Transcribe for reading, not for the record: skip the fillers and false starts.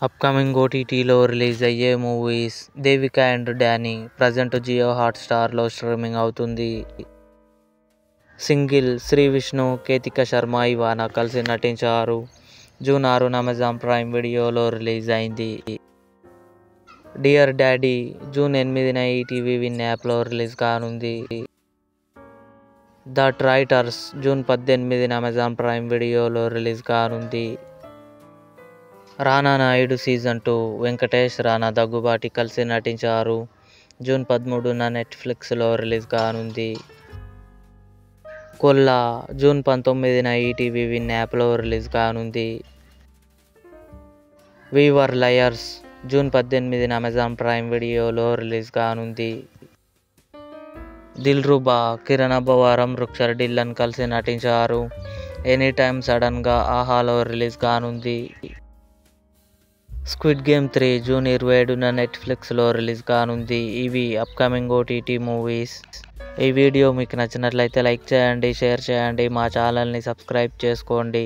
Upcoming ఓటీటీలో release అయ్యే movies 'Devika and Danny' present Jio హాట్‌స్టార్‌లో స్ట్రీమింగ్ అవుతుంది. సింగిల్ శ్రీ విష్ణు, కేతిక శర్మ, ఇవానా కలిసి నటించారు. జూన్ 6న అమెజాన్ ప్రైమ్ వీడియోలో రిలీజ్ అయింది. 'డియర్ డాడీ' జూన్ 8న ఈటీవీ విన్ యాప్లో రిలీజ్ కానుంది. 'ద ట్రైటర్స్' జూన్ 18న అమెజాన్ ప్రైమ్ వీడియోలో రిలీజ్ కానుంది. 'రానా నాయుడు సీజన్ 2' వెంకటేష్, రానా దగ్గుబాటి కలిసి నటించారు. జూన్ 13న నెట్ఫ్లిక్స్లో రిలీజ్ కానుంది. 'కొల్లా' జూన్ 19న ఈటీవీ విన్ యాప్లో రిలీజ్ కానుంది. 'వి వర్ లయర్స్' జూన్ 18న అమెజాన్ ప్రైమ్ వీడియోలో రిలీజ్ కానుంది. 'దిల్రుబా' కిరణ్ అబ్బవరం, రుక్షర్ ఢిల్లన్ కలిసి నటించారు. 'ఎనీ టైమ్ సడన్గా' ఆహాలో రిలీజ్ కానుంది. 'స్క్విడ్ గేమ్ 3' జూన్ 27న నెట్ఫ్లిక్స్లో రిలీజ్ కానుంది. ఇవి అప్కమింగ్ ఓటీటీ మూవీస్. ఈ వీడియో మీకు నచ్చినట్లయితే లైక్ చేయండి, షేర్ చేయండి, మా ఛానల్ని సబ్స్క్రైబ్ చేసుకోండి.